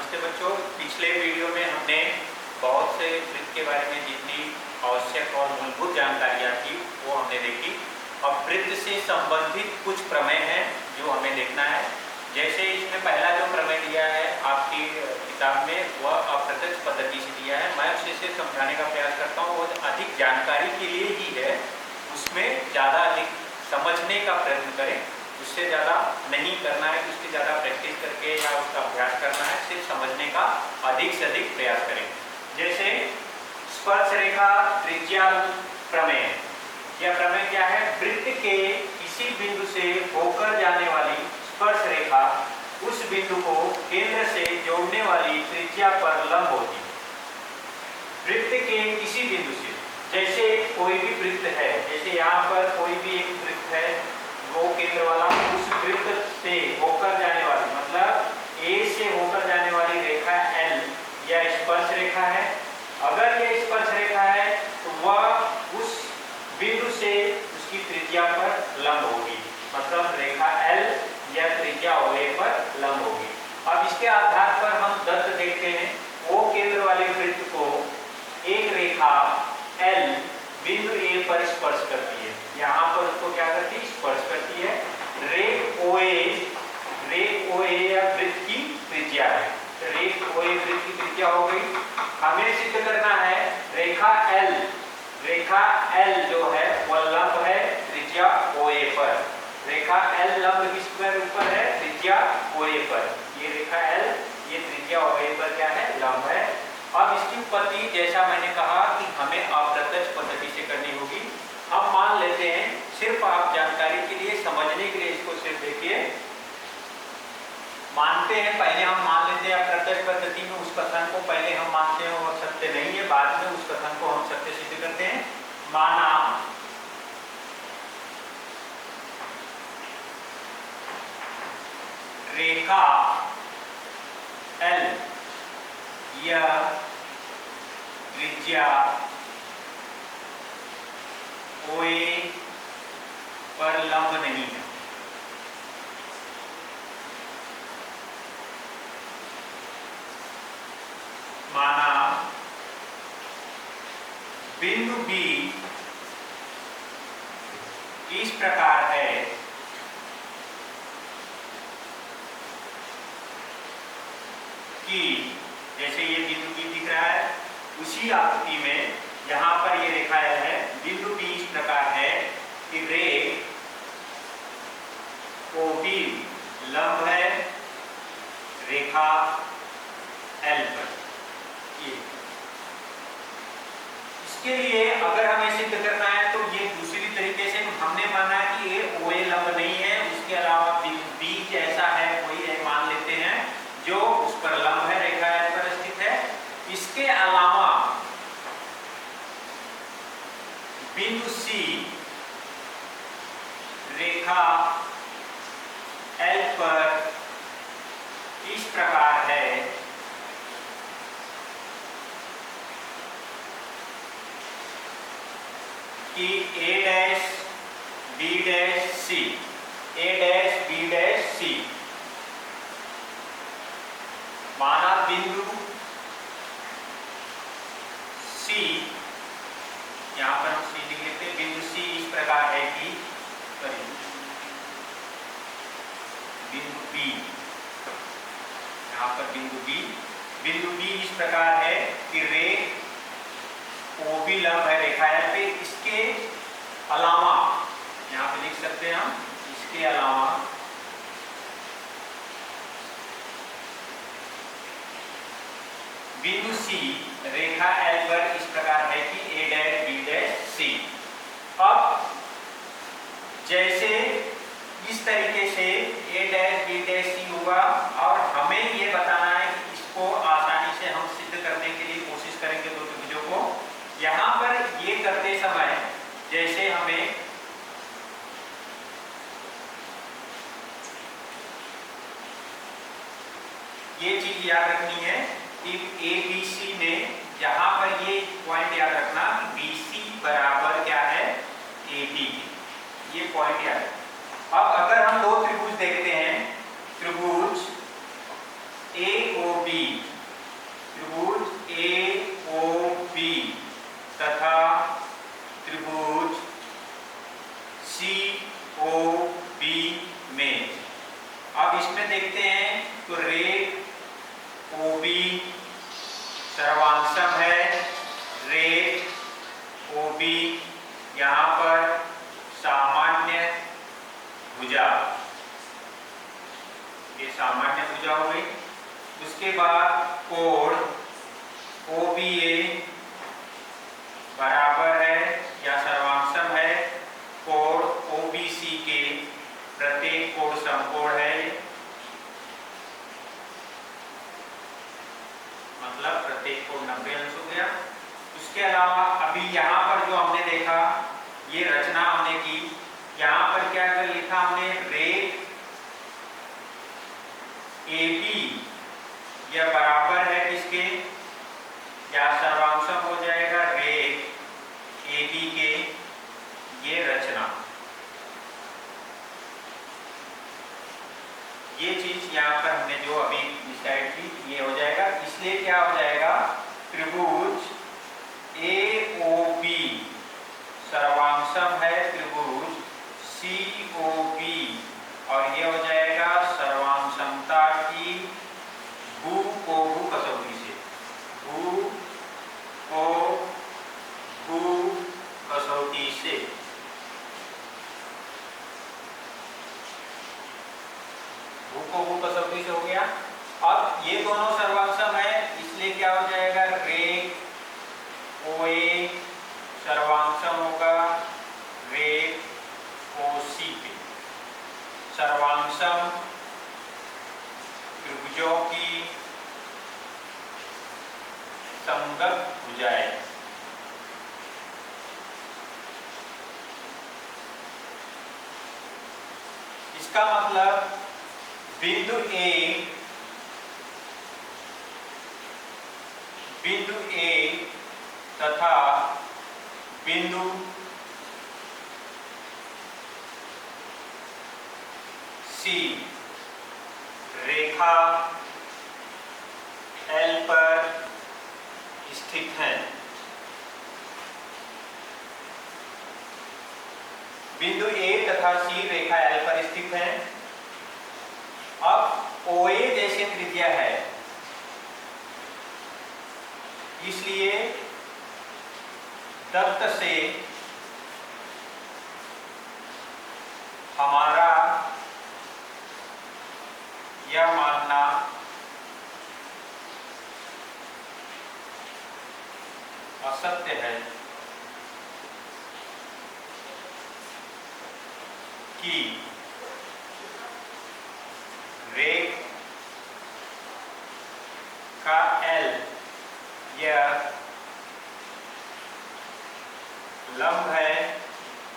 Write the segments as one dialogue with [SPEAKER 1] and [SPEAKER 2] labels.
[SPEAKER 1] नमस्ते बच्चों। पिछले वीडियो में हमने बहुत से वृत्त के बारे में जितनी आवश्यक और मूलभूत जानकारियाँ थी वो हमने देखी। अब वृत्त से संबंधित कुछ प्रमेय हैं जो हमें देखना है। जैसे इसमें पहला जो प्रमेय दिया है आपकी किताब में वह अप्रत्यक्ष पद्धति से दिया है। मैं उसे समझाने का प्रयास करता हूँ। वो अधिक जानकारी के लिए ही है, उसमें ज़्यादा अधिक समझने का प्रयत्न करें। उससे ज़्यादा नहीं करना है कि उसकी ज़्यादा प्रैक्टिस करके या उसका अभ्यास करना है, सिर्फ समझने का अधिक से अधिक प्रयास करें। जैसे स्पर्श रेखा त्रिज्या प्रमेय। यह प्रमेय क्या है? वृत्त के किसी बिंदु से होकर जाने वाली स्पर्श रेखा उस बिंदु को केंद्र से जोड़ने वाली त्रिज्या पर लंब होती है। वृत्त के किसी बिंदु से, जैसे कोई भी वृत्त है, जैसे यहाँ पर कोई भी एक वृत्त है, वो केंद्र वाला, उस वृत्त से होकर जाने वाली, मतलब ए से होकर जाने वाली रेखा L यह स्पर्श रेखा है। अगर यह स्पर्श रेखा है तो वह उस बिंदु से उसकी त्रिज्या पर लंब होगी, मतलब रेखा L या त्रिज्या OA पर लंब होगी। अब इसके आधार पर हम दत्त देखते हैं। O केंद्र वाले वृत्त को एक रेखा L बिंदु A पर स्पर्श करती है। यहाँ पर उसको क्या करती है? स्पर्श करती है। रेख OA या वृत्त की त्रिज्या है। रेख OA वृत्त की त्रिज्या हो गई। हमें सिद्ध करना है रेखा L जो है वह लंब है त्रिज्या OA पर। रेखा L लंब किस पर ऊपर है? त्रिज्या OA पर। ये रेखा L ये त्रिज्या OA पर क्या है? लंब है। अब इसकी उत्पत्ति जैसा मैंने कहा कि हमें अप्रत्यक्ष पद्धति से करनी होगी। हम मान लेते हैं, सिर्फ आप जानकारी के लिए, समझने के लिए इसको सिर्फ देखिए। मानते हैं, पहले हम मान लेते हैं अप्रत्यक्ष पद्धति में उस कथन को पहले हम मानते हैं और सत्य नहीं है, बाद में उस कथन को हम सत्य सिद्ध करते हैं। माना रेखा L या त्रिज्या OA पर लंब नहीं है। माना बिंदु B इस प्रकार है कि जैसे ये बिंदु B दिख रहा है, उसी आकृति में यहाँ पर ये रेखा L है। बिंदु B इस प्रकार है कि रेख OB लंब है रेखा L पर। ये इसके लिए अगर हमें सिद्ध करना है तो ये दूसरी तरीके से हमने माना कि ये OA लंब नहीं है, उसके अलावा बिंदु B जैसा है कोई है मान लेते हैं जो उस पर लंब है, रेखा L पर स्थित है। इसके अलावा बिंदु C रेखा L पर इस प्रकार है कि A' B' C, A' B' C। माना बिंदु C, यहाँ पर हम C लिख लेते हैं। बिंदु C इस प्रकार है कि बिंदु B, यहाँ पर बिंदु B इस प्रकार है कि रेख OB लंब है रेखा L पे। इसके अलावा यहाँ पे लिख सकते हैं हम, इसके अलावा बिंदु C रेखा L पर इस प्रकार है कि A' B' C। अब जैसे इस तरीके से A' B' C होगा और हमें ये बताना है कि इसको आसानी से हम सिद्ध करने के लिए कोशिश करेंगे दो त्रिभुजों को। यहाँ पर ये करते समय जैसे हमें ये चीज याद रखनी है कि ABC में यहाँ पर ये पॉइंट याद रखना कि BC बराबर क्या है? AB। ये पॉइंट याद रखना। अब अगर हम दो त्रिभुज देखते हैं, त्रिभुज AOB बी, त्रिभुज AOB तथा त्रिभुज COB में, अब इसमें देखते हैं तो रेख OB सर्वांशम है, रेख OB यहाँ पर सामान्य भुजा, ये सामान्य भुजा हो गई। उसके बाद कोण OBA बराबर है या सर्वांशम है कोण OBC के, प्रत्येक कोण समकोण है, मतलब प्रत्येक कोण 90 अंश हो गया। उसके अलावा अभी यहाँ पर जो हमने देखा, ये रचना हमने की, यहाँ पर क्या कर लिखा हमने, रेख AB यह बराबर है किसके, या सर्वांशम हो जाएगा रेख AB के, ये रचना, ये चीज यहाँ पर हमने जो अभी डिसाइड की ये हो जाएगा। इसलिए क्या हो जाएगा, त्रिभुज AOB सर्वांशम है त्रिभुज COB, और ये हो जाएगा सर्वांशमता की भू को भू कसौटी से, भू को भू कसौटी से। भू को भू कसौटी से हो गया। अब ये दोनों सर्वांशम है, इसलिए क्या हो जाएगा, रेख OA सर्वांशम होगा रेख OC के। सर्वांशम त्रिभुजों की संगत भुजाएं, इसका मतलब बिंदु A तथा बिंदु C रेखा L पर स्थित है। बिंदु A तथा C रेखा L पर स्थित है। अब OA जैसे त्रिज्या है, इसलिए दत्त से हमारा यह मानना असत्य है कि रेख का L यह लंब है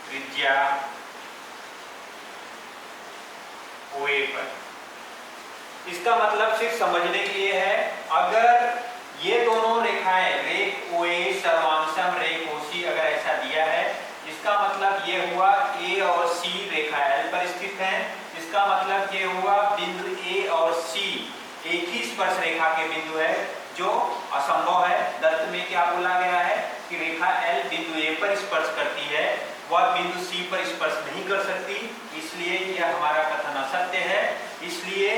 [SPEAKER 1] त्रिज्या OA पर। इसका मतलब सिर्फ समझने के लिए है, अगर ये दोनों रेखाएं रेख OA सर्वांशम रेख OC अगर ऐसा दिया है, इसका मतलब ये हुआ A और C रेखा L पर स्थित है। इसका मतलब ये हुआ बिंदु A और C एक ही स्पर्श रेखा के बिंदु है, जो असंभव है। दत्त में क्या बोला गया है कि रेखा L बिंदु A पर स्पर्श करती है, वह बिंदु C पर स्पर्श नहीं कर सकती, इसलिए यह हमारा कथन असत्य है। इसलिए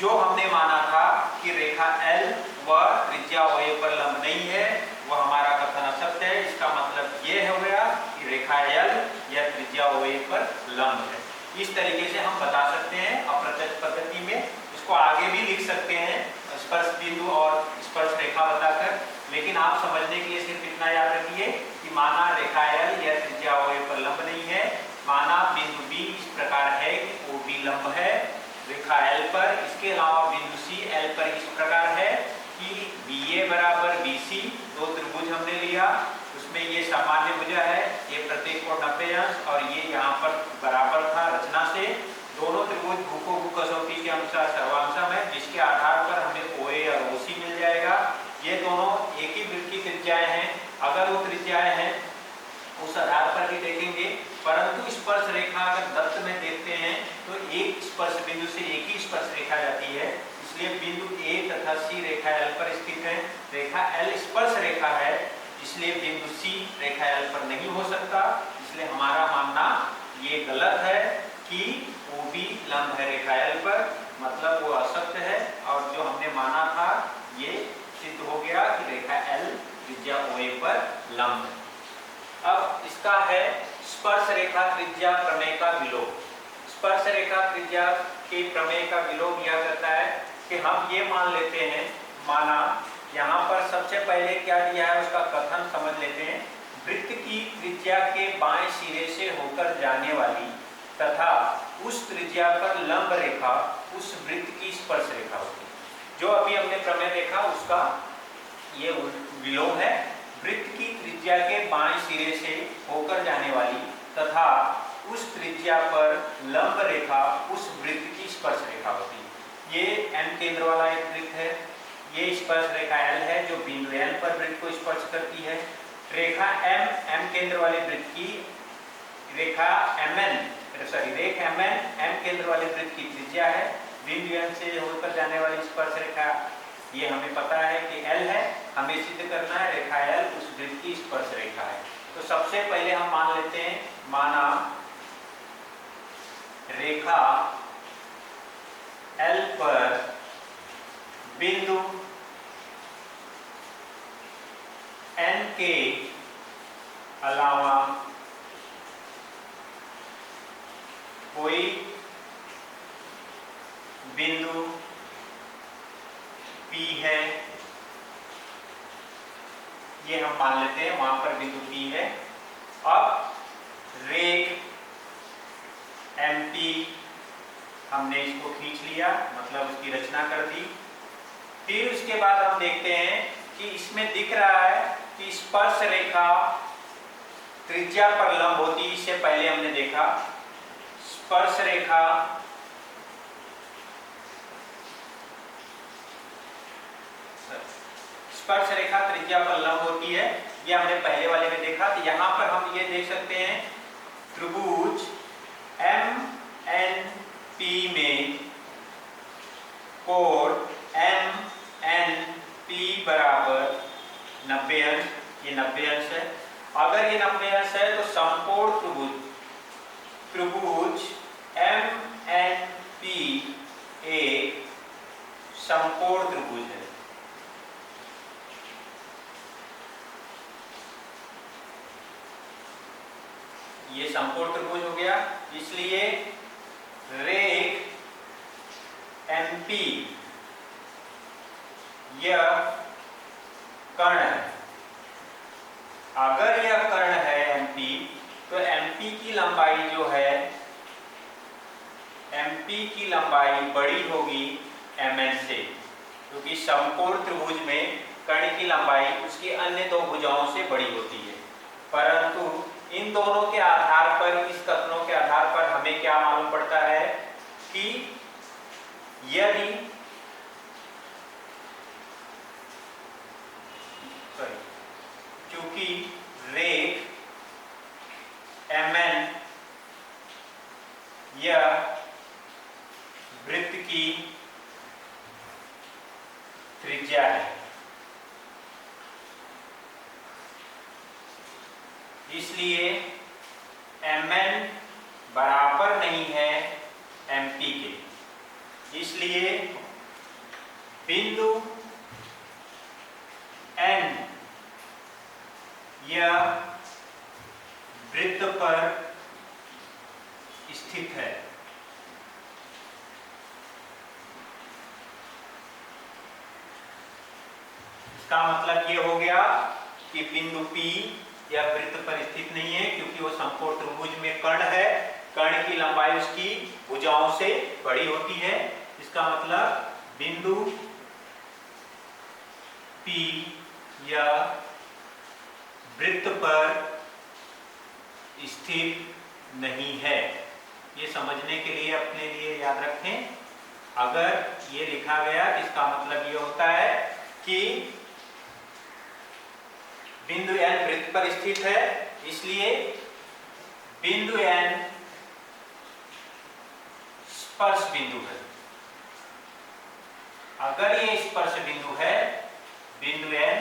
[SPEAKER 1] जो हमने माना था कि रेखा L वह त्रिज्या OA पर लंब नहीं है, वह हमारा कथन असत्य है। इसका मतलब ये हो गया कि रेखा L यह त्रिज्या OA पर लंब है। इस तरीके से हम बता सकते हैं अप्रत्यक्ष पद्धति में। इसको आगे भी लिख सकते हैं स्पर्श बिंदु और स्पर्श रेखा बताकर, लेकिन आप समझने के लिए सिर्फ इतना याद रखिए कि माना रेखा L यह त्रिज्या OA पर लंब नहीं है, माना बिंदु B इस प्रकार है कि OB लंब है रेखा L पर। इसके अलावा बिंदु C L पर इस प्रकार है कि BA बराबर BC, दो त्रिभुज हमने लिया, उसमें ये सामान्य भुजा है, ये प्रत्येक कोण 90 अंश और ये यहाँ पर बराबर था रचना से। दोनों त्रिभुज भू को भू कसौटी के अनुसार सर्वांशम है, जिसके आधार पर हमें OA और OC मिल जाएगा। ये दोनों एक ही वृत्त की त्रिज्याएं हैं, अगर वो त्रिज्याएं हैं उस आधार पर भी देखेंगे, परंतु स्पर्श रेखा अगर दत्त में देखते हैं तो एक स्पर्श बिंदु से एक ही स्पर्श रेखा जाती है, इसलिए बिंदु ए तथा सी रेखा एल पर स्थित है। रेखा एल स्पर्श रेखा है, इसलिए बिंदु सी रेखा एल पर नहीं हो सकता। इसलिए हमारा मानना ये गलत है कि OB लंब है रेखा एल पर, मतलब वो असत्य है। और जो हमने माना था ये सिद्ध हो गया कि रेखा एल त्रिज्या OA पर लंब है। अब इसका है स्पर्श रेखा त्रिज्या प्रमेय का विलोम। स्पर्श रेखा त्रिज्या के प्रमेय का विलोम यह करता है कि हम ये मान लेते हैं, माना यहाँ पर सबसे पहले क्या दिया है उसका कथन समझ लेते हैं। वृत्त की त्रिज्या के बाएं सिरे से होकर जाने वाली तथा उस त्रिज्या पर लंब रेखा उस वृत्त की स्पर्श रेखा होती है। जो अभी हमने प्रमेय देखा उसका ये विलोम है। वृत्त की त्रिज्या के बाएं सिरे से होकर जाने वाली तथा उस त्रिज्या पर लंब रेखा उस वृत्त की स्पर्श रेखा होती है। ये M केंद्र वाला एक वृत्त है, ये स्पर्श रेखा L है जो बिंदु N पर वृत्त को स्पर्श करती है। रेखा M केंद्र वाले वृत्त की रेखा MN M केंद्र वाले वृत्त की त्रिज्या है। बिंदु N से होकर जाने वाली स्पर्श रेखा ये हमें पता है कि L है, हमें सिद्ध करना है रेखा L उस वृत्त की स्पर्श रेखा है। तो सबसे पहले हम मान लेते हैं, माना रेखा L पर बिंदु N के अलावा कोई बिंदु P है, ये हम मान लेते हैं वहां पर बिंदु P है। अब रेख MP हमने इसको खींच लिया, मतलब उसकी रचना कर दी। फिर उसके बाद हम देखते हैं कि इसमें दिख रहा है कि स्पर्श रेखा त्रिज्या पर लंब होती है। इससे पहले हमने देखा स्पर्श रेखा त्रिज्या पर लंब होती है, ये हमने पहले वाले में देखा। तो यहाँ पर हम ये देख सकते हैं त्रिभुज MNP में कोण MNP बराबर 90 अंश, ये 90 अंश है। अगर ये 90 अंश है तो समकोण त्रिभुज MNP एक समकोण त्रिभुज है। ये समकोण त्रिभुज हो गया, इसलिए रेख MP यह कर्ण है। अगर यह कर्ण है MP, तो MP की लंबाई जो है, MP की लंबाई बड़ी होगी MN से, क्योंकि समकोण त्रिभुज में कर्ण की लंबाई उसकी अन्य दो भुजाओं से बड़ी होती है। परंतु इन दोनों के आधार पर, इस कथनों के आधार पर हमें क्या मालूम पड़ता है कि यदि क्योंकि रेख MN यह वृत्त की त्रिज्या है, इसलिए MN बराबर नहीं है MP के। इसलिए बिंदु N यह वृत्त पर स्थित है। इसका मतलब ये हो गया कि बिंदु P यह वृत्त पर स्थित नहीं है, क्योंकि वो समकोण त्रिभुज में कर्ण है। कर्ण की लंबाई उसकी भुजाओं से बड़ी होती है। इसका मतलब बिंदु P यह वृत्त पर स्थित नहीं है। ये समझने के लिए अपने लिए याद रखें। अगर ये लिखा गया तो इसका मतलब ये होता है कि बिंदु N वृत्त पर स्थित है, इसलिए बिंदु N स्पर्श बिंदु है। अगर ये स्पर्श बिंदु है, बिंदु N,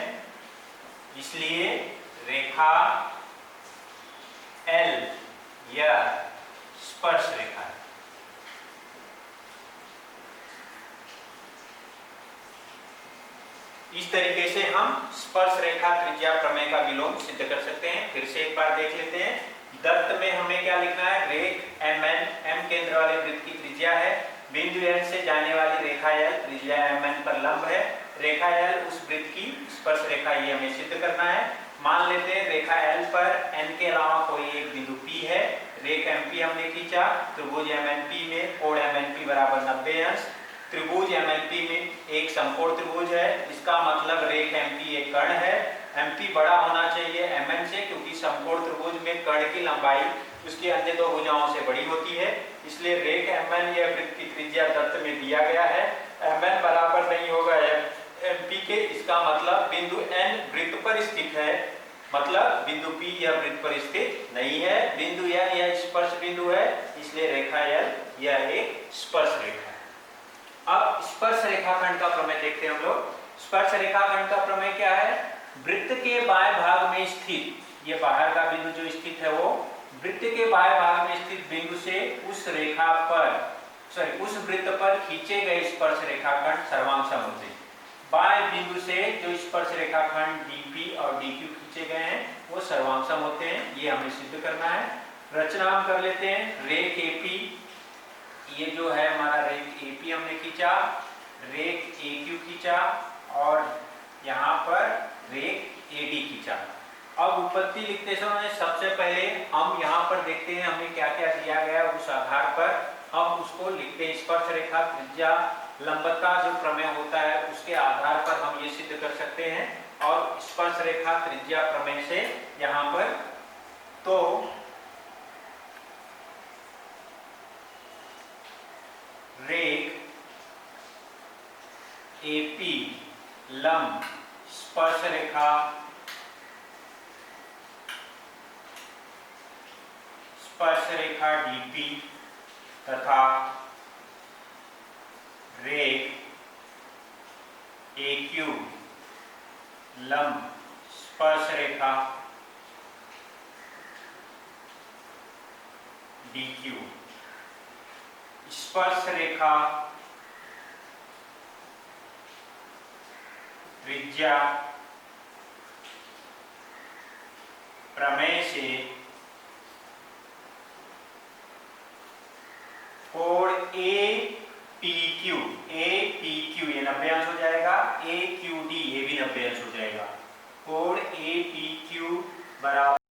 [SPEAKER 1] इसलिए रेखा L यह स्पर्श रेखा है। इस तरीके से हम स्पर्श रेखा त्रिज्या प्रमेय का विलोम सिद्ध कर सकते हैं। फिर से एक बार देख लेते हैं। दत्त में हमें क्या लिखना है, रेख MN, M केंद्र वाले वृत्त की त्रिज्या है, बिंदु N से जाने वाली रेखा L त्रिज्या MN पर लंब है, रेखा L उस वृत्त की स्पर्श रेखा, ये हमें सिद्ध करना है। मान लेते हैं रेखा L पर N के अलावा कोई एक बिंदु P है, रेख MP हमने खींचा, त्रिभुज MNP में कोण MNP बराबर 90 अंश, त्रिभुज MNP में एक समकोण त्रिभुज है, इसका मतलब रेख MP एक कर्ण है। MP बड़ा होना चाहिए MN से, क्योंकि समकोण त्रिभुज में कर्ण की लंबाई उसकी अन्य दो भुजाओं से बड़ी होती है, इसलिए रेख MN या वृत्त की त्रिज्या दत्त में दिया गया है, MN बराबर नहीं होगा MP के, इसका मतलब बिंदु N वृत्त पर स्थित है, मतलब बिंदु P यह वृत्त पर स्थित नहीं है, बिंदु N यह स्पर्श बिंदु है, इसलिए रेखा L यह एक स्पर्श रेखा है। अब स्पर्श रेखाखंड का प्रमेय देखते हैं हम लोग। स्पर्श रेखाखंड का प्रमेय क्या है, वृत्त के बाएं भाग में स्थित, ये बाहर का बिंदु जो स्थित है वो वृत्त के बाएं भाग में स्थित बिंदु से उस रेखा पर उस वृत्त पर खींचे गए स्पर्श रेखाखंड सर्वांगसम होते हैं। बाएं बिंदु से जो स्पर्श रेखाखंड DP और DQ खींचे गए हैं वो सर्वांगसम होते हैं, ये हमें सिद्ध करना है। रचना हम कर लेते हैं। रेख AP, ये जो है हमारा रेख AP हमने खींचा, रेख AQ खींचा और यहाँ पर रेख AD खींचा। अब उत्पत्ति लिखते समय सबसे पहले हम यहाँ पर देखते हैं हमें क्या क्या दिया गया, उस आधार पर हम उसको लिखते हैं। स्पर्श रेखा त्रिज्या लंबता जो प्रमेय होता है उसके आधार पर हम ये सिद्ध कर सकते हैं, और स्पर्श रेखा त्रिज्या प्रमेय से यहाँ पर तो रेख AP लंब स्पर्श रेखा DP तथा रेख AQ लंब स्पर्श रेखा DQ। स्पर्श रेखा त्रिज्या प्रमेय से कोण APQ ये 90 अंश हो जाएगा, AQD ये भी 90 अंश हो जाएगा। कोण APQ